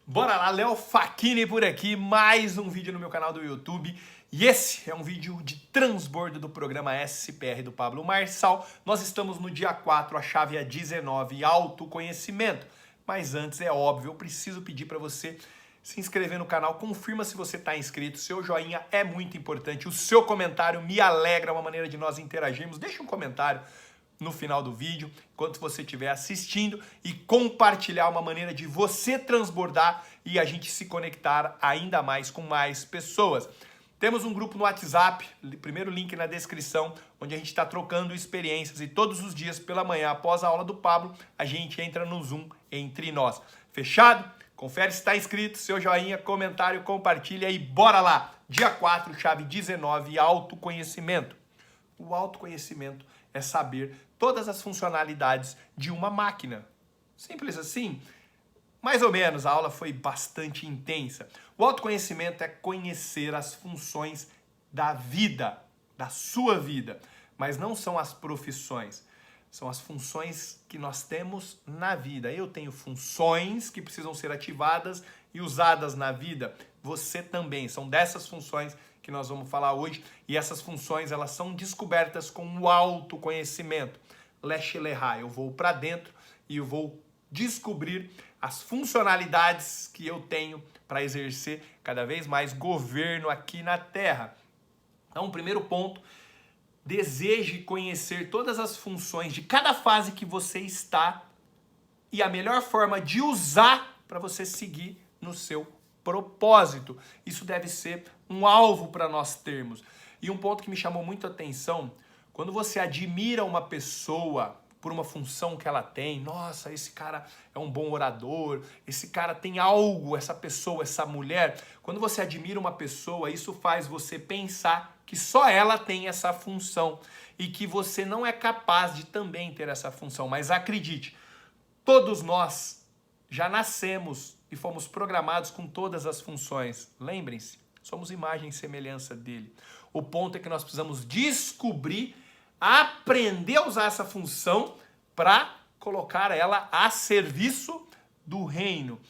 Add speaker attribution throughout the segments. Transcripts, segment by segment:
Speaker 1: Bora lá, Léo Facchini por aqui, mais um vídeo no meu canal do YouTube. E esse é um vídeo de transbordo do programa SPR do Pablo Marçal. Nós estamos no dia 4, a chave é 19, autoconhecimento. Mas antes, é óbvio, eu preciso pedir para você se inscrever no canal, confirma se você está inscrito, seu joinha é muito importante, o seu comentário me alegra, é uma maneira de nós interagirmos. Deixa um comentário no final do vídeo, enquanto você estiver assistindo, e compartilhar uma maneira de você transbordar e a gente se conectar ainda mais com mais pessoas. Temos um grupo no WhatsApp, primeiro link na descrição, onde a gente está trocando experiências e todos os dias pela manhã, após a aula do Pablo, a gente entra no Zoom entre nós. Fechado? Confere se está inscrito, seu joinha, comentário, compartilha e bora lá! Dia 4, chave 19, autoconhecimento. O autoconhecimento é saber todas as funcionalidades de uma máquina. Simples assim? Mais ou menos, a aula foi bastante intensa. O autoconhecimento é conhecer as funções da vida, da sua vida, mas não são as profissões. São as funções que nós temos na vida. Eu tenho funções que precisam ser ativadas e usadas na vida. Você também. São dessas funções que nós vamos falar hoje. E essas funções, elas são descobertas com o autoconhecimento. Leste Lerra, eu vou para dentro e eu vou descobrir as funcionalidades que eu tenho para exercer cada vez mais governo aqui na Terra. Então, o primeiro ponto, deseje conhecer todas as funções de cada fase que você está e a melhor forma de usar para você seguir no seu propósito. Isso deve ser um alvo para nós termos. E um ponto que me chamou muito a atenção, quando você admira uma pessoa por uma função que ela tem, nossa, esse cara é um bom orador, esse cara tem algo, essa pessoa, essa mulher. Quando você admira uma pessoa, isso faz você pensar que só ela tem essa função e que você não é capaz de também ter essa função. Mas acredite, todos nós já nascemos e fomos programados com todas as funções. Lembrem-se, somos imagem e semelhança dele. O ponto é que nós precisamos descobrir, aprender a usar essa função para colocar ela a serviço do reino.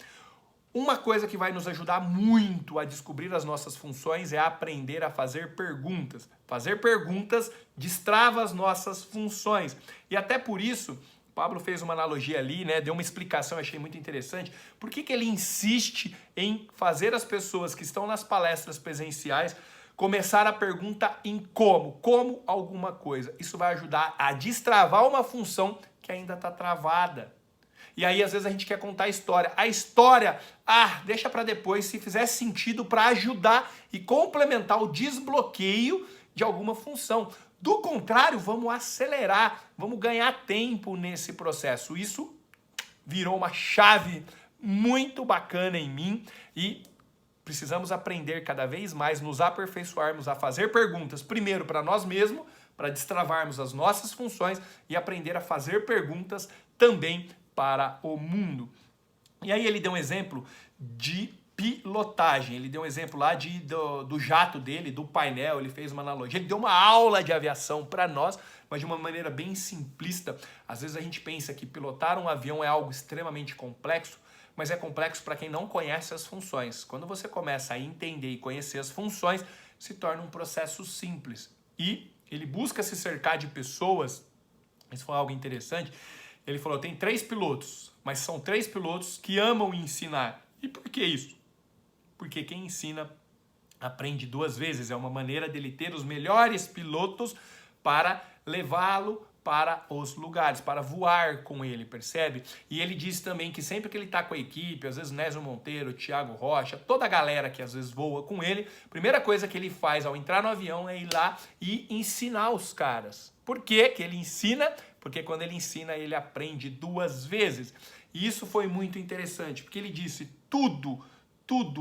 Speaker 1: Uma coisa que vai nos ajudar muito a descobrir as nossas funções é aprender a fazer perguntas. Fazer perguntas destrava as nossas funções. E até por isso, o Pablo fez uma analogia ali, né? Deu uma explicação, eu achei muito interessante. Por que ele insiste em fazer as pessoas que estão nas palestras presenciais começar a pergunta em como? Como alguma coisa. Isso vai ajudar a destravar uma função que ainda está travada. E aí, às vezes, a gente quer contar a história. A história, deixa para depois, se fizer sentido para ajudar e complementar o desbloqueio de alguma função. Do contrário, vamos acelerar, vamos ganhar tempo nesse processo. Isso virou uma chave muito bacana em mim e precisamos aprender cada vez mais, nos aperfeiçoarmos a fazer perguntas, primeiro para nós mesmos, para destravarmos as nossas funções e aprender a fazer perguntas também para o mundo. E aí ele deu um exemplo de pilotagem, ele deu um exemplo lá do jato dele, do painel, ele fez uma analogia, ele deu uma aula de aviação para nós, mas de uma maneira bem simplista. Às vezes a gente pensa que pilotar um avião é algo extremamente complexo, mas é complexo para quem não conhece as funções. Quando você começa a entender e conhecer as funções, se torna um processo simples. E ele busca se cercar de pessoas, isso foi algo interessante. Ele falou, tem 3 pilotos, mas são 3 pilotos que amam ensinar. E por que isso? Porque quem ensina aprende 2 vezes. É uma maneira dele ter os melhores pilotos para levá-lo para os lugares, para voar com ele, percebe? E ele diz também que sempre que ele está com a equipe, às vezes Nésio Monteiro, Thiago Rocha, toda a galera que às vezes voa com ele, a primeira coisa que ele faz ao entrar no avião é ir lá e ensinar os caras. Por que que ele ensina? Porque quando ele ensina, ele aprende 2 vezes. E isso foi muito interessante, porque ele disse, tudo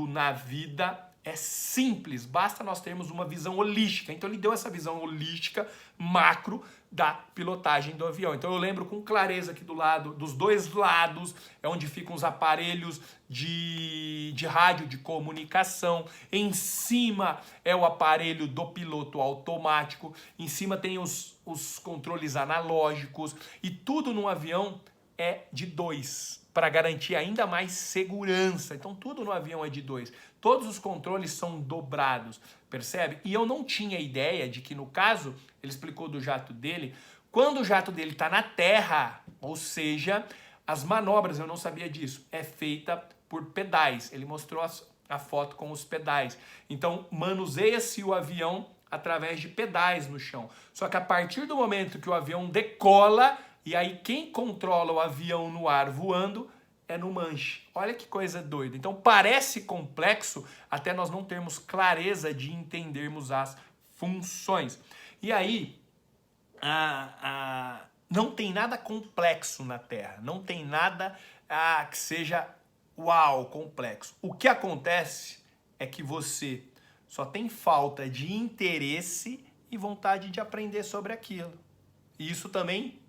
Speaker 1: na vida é simples, basta nós termos uma visão holística. Então ele deu essa visão holística, macro, da pilotagem do avião. Então eu lembro com clareza que do lado, dos 2 lados, é onde ficam os aparelhos de rádio, de comunicação. Em cima é o aparelho do piloto automático. Em cima tem os controles analógicos. E tudo num avião é de 2. para garantir ainda mais segurança. Então tudo no avião é de 2. Todos os controles são dobrados, percebe? E eu não tinha ideia de que no caso, ele explicou do jato dele, quando o jato dele está na terra, ou seja, as manobras, eu não sabia disso, é feita por pedais. Ele mostrou a foto com os pedais. Então manuseia-se o avião através de pedais no chão. Só que a partir do momento que o avião decola, e aí quem controla o avião no ar voando é no manche. Olha que coisa doida. Então parece complexo até nós não termos clareza de entendermos as funções. E aí, não tem nada complexo na Terra. Não tem nada que seja uau, complexo. O que acontece é que você só tem falta de interesse e vontade de aprender sobre aquilo. E isso também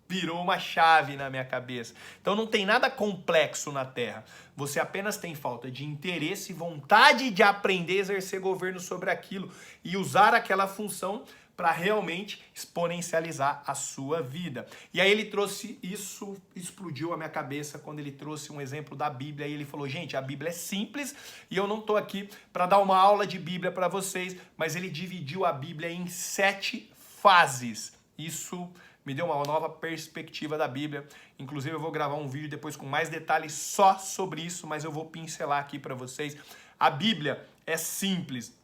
Speaker 1: virou uma chave na minha cabeça. Então não tem nada complexo na Terra. Você apenas tem falta de interesse e vontade de aprender a exercer governo sobre aquilo e usar aquela função para realmente exponencializar a sua vida. E aí ele trouxe isso, explodiu a minha cabeça quando ele trouxe um exemplo da Bíblia e ele falou, gente, a Bíblia é simples e eu não estou aqui para dar uma aula de Bíblia para vocês, mas ele dividiu a Bíblia em 7 fases. Isso me deu uma nova perspectiva da Bíblia. Inclusive eu vou gravar um vídeo depois com mais detalhes só sobre isso, mas eu vou pincelar aqui para vocês. A Bíblia é simples.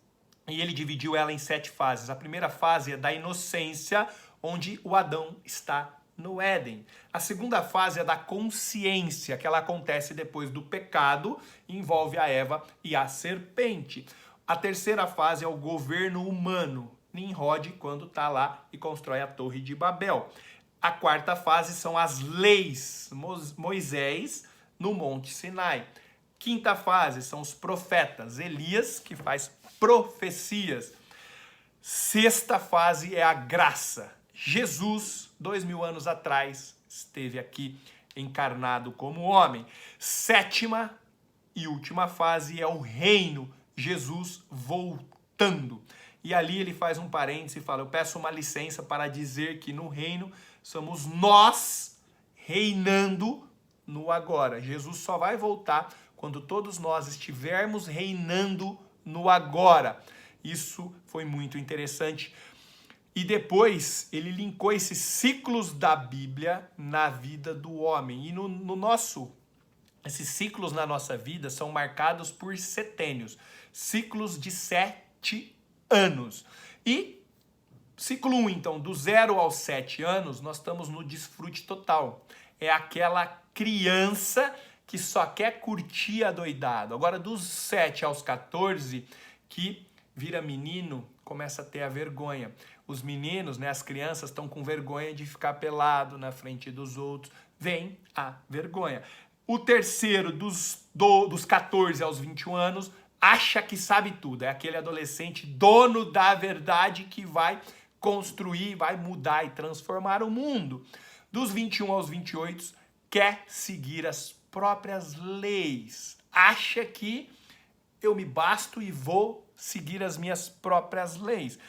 Speaker 1: E ele dividiu ela em 7 fases. A primeira fase é da inocência, onde o Adão está no Éden. A segunda fase é da consciência, que ela acontece depois do pecado, envolve a Eva e a serpente. A terceira fase é o governo humano, Nimrod, quando está lá e constrói a Torre de Babel. A quarta fase são as leis, Moisés no Monte Sinai. Quinta fase são os profetas, Elias, que faz profecias. Sexta fase é a graça. Jesus, 2000 anos atrás, esteve aqui encarnado como homem. Sétima e última fase é o reino, Jesus voltando. E ali ele faz um parêntese e fala, eu peço uma licença para dizer que no reino somos nós reinando no agora. Jesus só vai voltar quando todos nós estivermos reinando no agora. Isso foi muito interessante. E depois ele linkou esses ciclos da Bíblia na vida do homem. E esses ciclos na nossa vida são marcados por setênios. Ciclos de 7 anos. E ciclo 1, então, do 0 aos 7 anos, nós estamos no desfrute total. É aquela criança que só quer curtir adoidado. Agora, dos 7 aos 14, que vira menino, começa a ter a vergonha. Os meninos, né, as crianças estão com vergonha de ficar pelado na frente dos outros. Vem a vergonha. O terceiro, dos 14 aos 21 anos, acha que sabe tudo. É aquele adolescente dono da verdade que vai construir, vai mudar e transformar o mundo. Dos 21 aos 28, quer seguir as próprias leis. Acha que eu me basto e vou seguir as minhas próprias leis.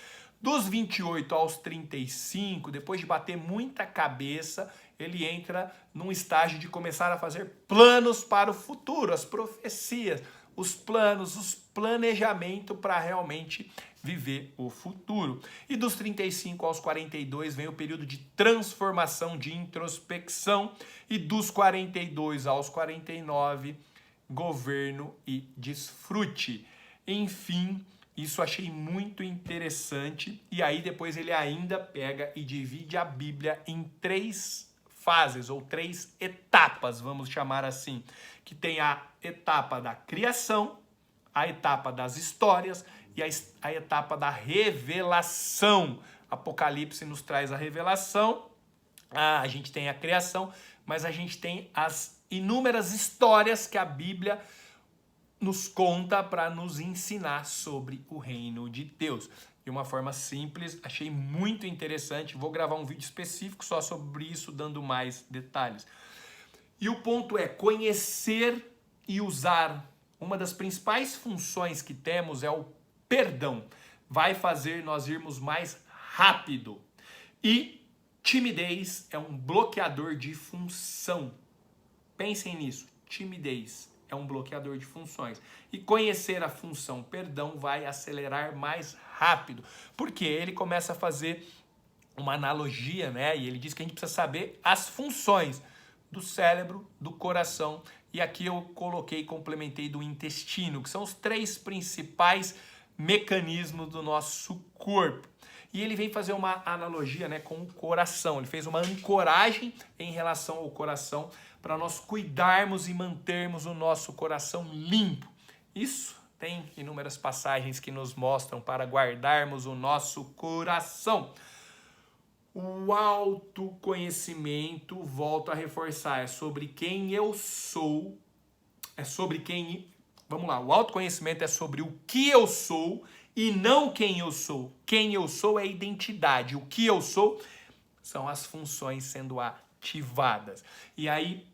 Speaker 1: Dos 28 aos 35, depois de bater muita cabeça, ele entra num estágio de começar a fazer planos para o futuro, as profecias, os planos, os planejamentos para realmente viver o futuro. E dos 35 aos 42 vem o período de transformação, de introspecção, e dos 42 aos 49, governo e desfrute. Enfim, isso achei muito interessante. E aí depois ele ainda pega e divide a Bíblia em 3 fases, ou 3 etapas, vamos chamar assim, que tem a etapa da criação, a etapa das histórias e a etapa da revelação. Apocalipse nos traz a revelação, a gente tem a criação, mas a gente tem as inúmeras histórias que a Bíblia nos conta para nos ensinar sobre o reino de Deus. De uma forma simples, achei muito interessante. Vou gravar um vídeo específico só sobre isso, dando mais detalhes. E o ponto é conhecer e usar. Uma das principais funções que temos é o perdão. Vai fazer nós irmos mais rápido. E timidez é um bloqueador de função. Pensem nisso, timidez é um bloqueador de funções. E conhecer a função perdão vai acelerar mais rápido. Porque ele começa a fazer uma analogia, né? E ele diz que a gente precisa saber as funções do cérebro, do coração. E aqui eu coloquei, complementei do intestino, que são os 3 principais mecanismos do nosso corpo. E ele vem fazer uma analogia, né, com o coração. Ele fez uma ancoragem em relação ao coração para nós cuidarmos e mantermos o nosso coração limpo. Isso tem inúmeras passagens que nos mostram para guardarmos o nosso coração. O autoconhecimento, volto a reforçar, é sobre quem eu sou, é sobre quem... Vamos lá, o autoconhecimento é sobre o que eu sou e não quem eu sou. Quem eu sou é a identidade, o que eu sou são as funções sendo ativadas. E aí,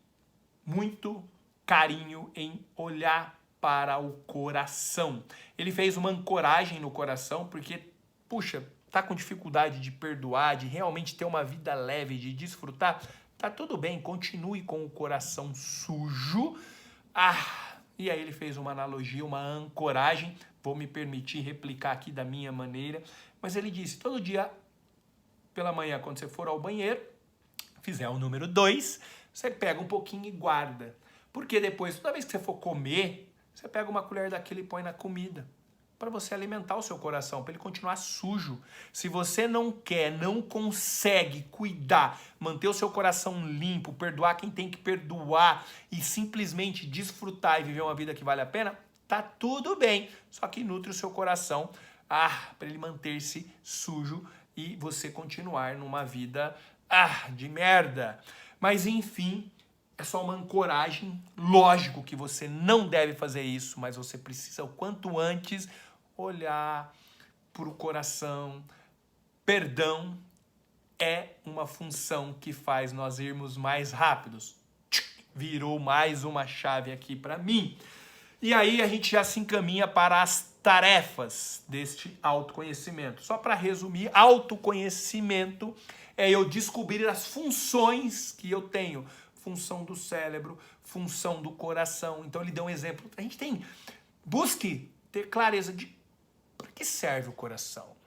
Speaker 1: muito carinho em olhar para o coração. Ele fez uma ancoragem no coração porque, puxa, tá com dificuldade de perdoar, de realmente ter uma vida leve, de desfrutar, tá tudo bem, continue com o coração sujo. E aí ele fez uma analogia, uma ancoragem, vou me permitir replicar aqui da minha maneira, mas ele disse, todo dia pela manhã, quando você for ao banheiro, fizer o número 2, você pega um pouquinho e guarda. Porque depois, toda vez que você for comer, você pega uma colher daquilo e põe na comida, para você alimentar o seu coração, para ele continuar sujo. Se você não quer, não consegue cuidar, manter o seu coração limpo, perdoar quem tem que perdoar e simplesmente desfrutar e viver uma vida que vale a pena, tá tudo bem. Só que nutre o seu coração para ele manter-se sujo e você continuar numa vida de merda. Mas enfim, é só uma ancoragem. Lógico que você não deve fazer isso, mas você precisa o quanto antes olhar para o coração. Perdão é uma função que faz nós irmos mais rápidos. Virou mais uma chave aqui para mim. E aí a gente já se encaminha para as tarefas deste autoconhecimento. Só para resumir, autoconhecimento é eu descobrir as funções que eu tenho. Função do cérebro, função do coração. Então ele deu um exemplo. A gente busque ter clareza de para que serve o coração.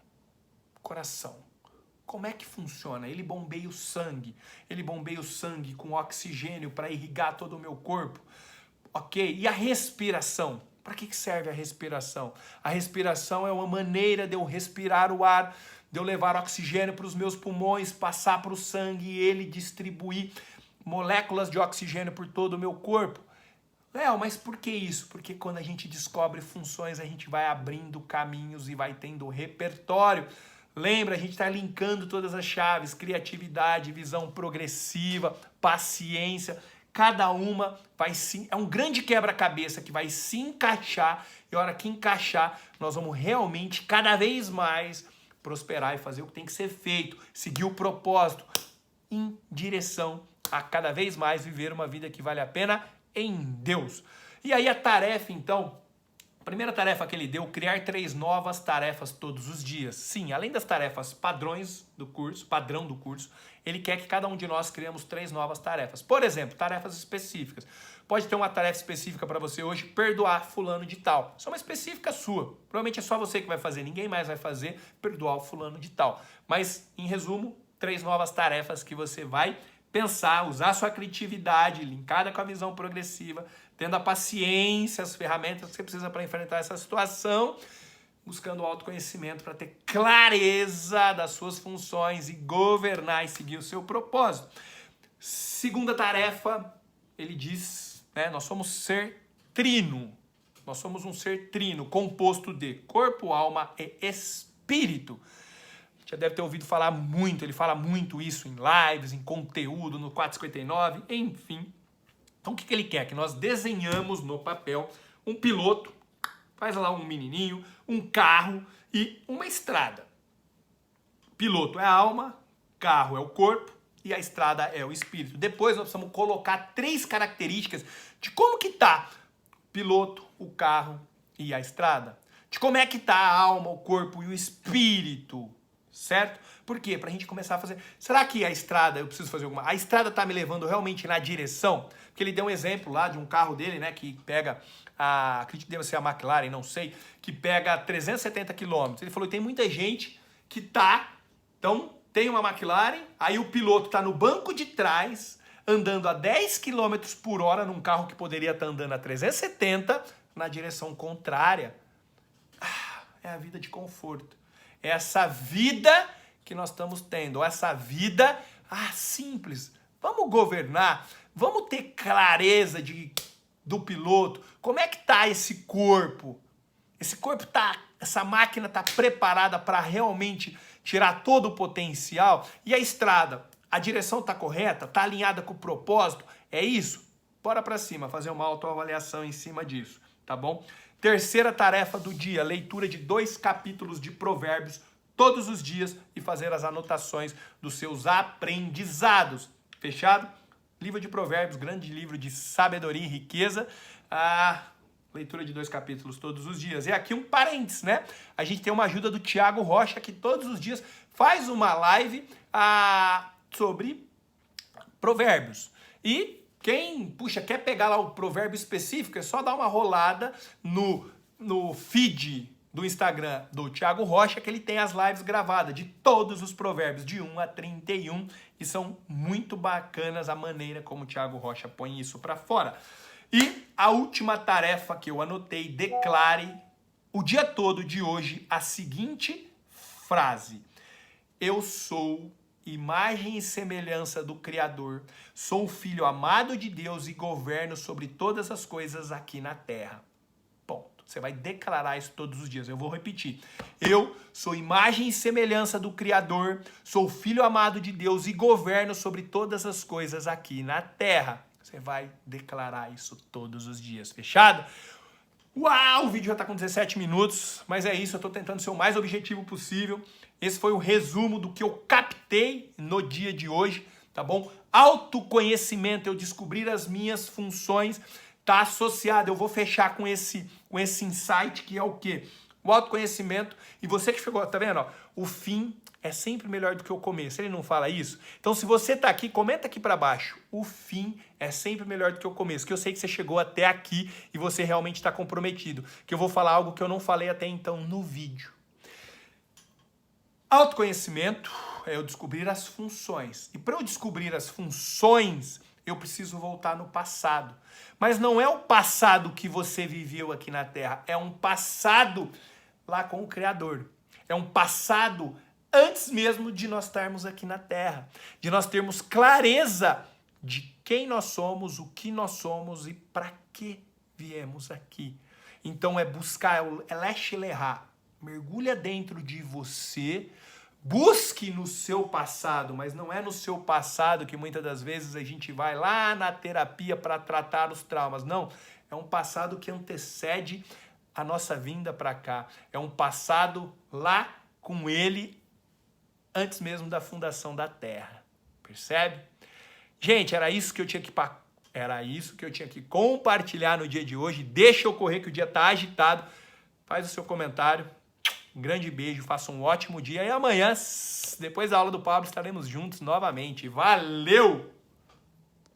Speaker 1: Coração. Como é que funciona? Ele bombeia o sangue. Ele bombeia o sangue com oxigênio para irrigar todo o meu corpo. Ok? E a respiração? Para que serve a respiração? A respiração é uma maneira de eu respirar o ar, de eu levar oxigênio para os meus pulmões, passar para o sangue e ele distribuir moléculas de oxigênio por todo o meu corpo. Léo, mas por que isso? Porque quando a gente descobre funções, a gente vai abrindo caminhos e vai tendo repertório. Lembra, a gente está linkando todas as chaves, criatividade, visão progressiva, paciência. Cada uma vai sim, é um grande quebra-cabeça que vai se encaixar. E a hora que encaixar, nós vamos realmente cada vez mais prosperar e fazer o que tem que ser feito. Seguir o propósito em direção a cada vez mais viver uma vida que vale a pena em Deus. E aí a tarefa, então, a primeira tarefa que ele deu, criar 3 novas tarefas todos os dias. Sim, além das tarefas padrões do curso, padrão do curso, ele quer que cada um de nós criemos 3 novas tarefas. Por exemplo, tarefas específicas. Pode ter uma tarefa específica para você hoje, perdoar fulano de tal. Isso é uma específica sua. Provavelmente é só você que vai fazer, ninguém mais vai fazer, perdoar o fulano de tal. Mas, em resumo, 3 novas tarefas que você vai pensar, usar sua criatividade, linkada com a visão progressiva, tendo a paciência, as ferramentas que você precisa para enfrentar essa situação, buscando o autoconhecimento para ter clareza das suas funções e governar e seguir o seu propósito. Segunda tarefa, ele diz, nós somos ser trino. Nós somos um ser trino, composto de corpo, alma e espírito. Já deve ter ouvido falar muito, ele fala muito isso em lives, em conteúdo, no 459, enfim. Então o que ele quer? Que nós desenhamos no papel um piloto, faz lá um menininho, um carro e uma estrada. Piloto é a alma, carro é o corpo e a estrada é o espírito. Depois nós precisamos colocar 3 características de como que tá o piloto, o carro e a estrada. De como é que tá a alma, o corpo e o espírito. certo? Por quê? Pra gente começar a fazer... Será que a estrada, eu preciso fazer alguma... A estrada tá me levando realmente na direção? Porque ele deu um exemplo lá de um carro dele, né, que pega... acredito que deve ser a McLaren, não sei, que pega 370 km. Ele falou que tem muita gente que tá... Então, tem uma McLaren, aí o piloto tá no banco de trás, andando a 10 km por hora num carro que poderia estar andando a 370 na direção contrária. É a vida de conforto. É essa vida que nós estamos tendo, essa vida simples. Vamos governar, vamos ter clareza do piloto. Como é que tá esse corpo? Esse corpo essa máquina tá preparada para realmente tirar todo o potencial? E a estrada, a direção tá correta? Tá alinhada com o propósito? É isso? Bora para cima, fazer uma autoavaliação em cima disso, tá bom? Terceira tarefa do dia, leitura de 2 capítulos de Provérbios todos os dias e fazer as anotações dos seus aprendizados. Fechado? Livro de Provérbios, grande livro de sabedoria e riqueza. Leitura de 2 capítulos todos os dias. E aqui um parênteses, né? A gente tem uma ajuda do Thiago Rocha, que todos os dias faz uma live sobre provérbios. E quem, quer pegar lá o provérbio específico, é só dar uma rolada no feed do Instagram do Thiago Rocha, que ele tem as lives gravadas de todos os provérbios, de 1 a 31, e são muito bacanas a maneira como o Thiago Rocha põe isso para fora. E a última tarefa que eu anotei, declare o dia todo de hoje a seguinte frase: eu sou imagem e semelhança do Criador, sou o filho amado de Deus e governo sobre todas as coisas aqui na terra. Ponto. Você vai declarar isso todos os dias. Eu vou repetir. Eu sou imagem e semelhança do Criador, sou o filho amado de Deus e governo sobre todas as coisas aqui na terra. Você vai declarar isso todos os dias. Fechado? Uau, o vídeo já está com 17 minutos, mas é isso, eu estou tentando ser o mais objetivo possível. Esse foi o resumo do que eu captei no dia de hoje, tá bom? Autoconhecimento, eu descobrir as minhas funções, tá associado. Eu vou fechar com esse insight que é o quê? O autoconhecimento. E você que chegou, tá vendo? Ó, o fim é sempre melhor do que o começo. Ele não fala isso? Então, se você tá aqui, comenta aqui para baixo. O fim é sempre melhor do que o começo. Que eu sei que você chegou até aqui e você realmente está comprometido. Que eu vou falar algo que eu não falei até então no vídeo. Autoconhecimento é eu descobrir as funções. E para eu descobrir as funções, eu preciso voltar no passado. Mas não é o passado que você viveu aqui na Terra. É um passado lá com o Criador. É um passado antes mesmo de nós estarmos aqui na Terra. De nós termos clareza de quem nós somos, o que nós somos e para que viemos aqui. Então é buscar, é leste lerrar. Mergulha dentro de você, busque no seu passado, mas não é no seu passado que muitas das vezes a gente vai lá na terapia para tratar os traumas. Não, é um passado que antecede a nossa vinda para cá. É um passado lá com ele antes mesmo da fundação da Terra. Percebe? Gente, era isso que eu tinha que compartilhar no dia de hoje. Deixa eu correr que o dia está agitado. Faz o seu comentário. Um grande beijo, faça um ótimo dia. E amanhã, depois da aula do Pablo, estaremos juntos novamente. Valeu!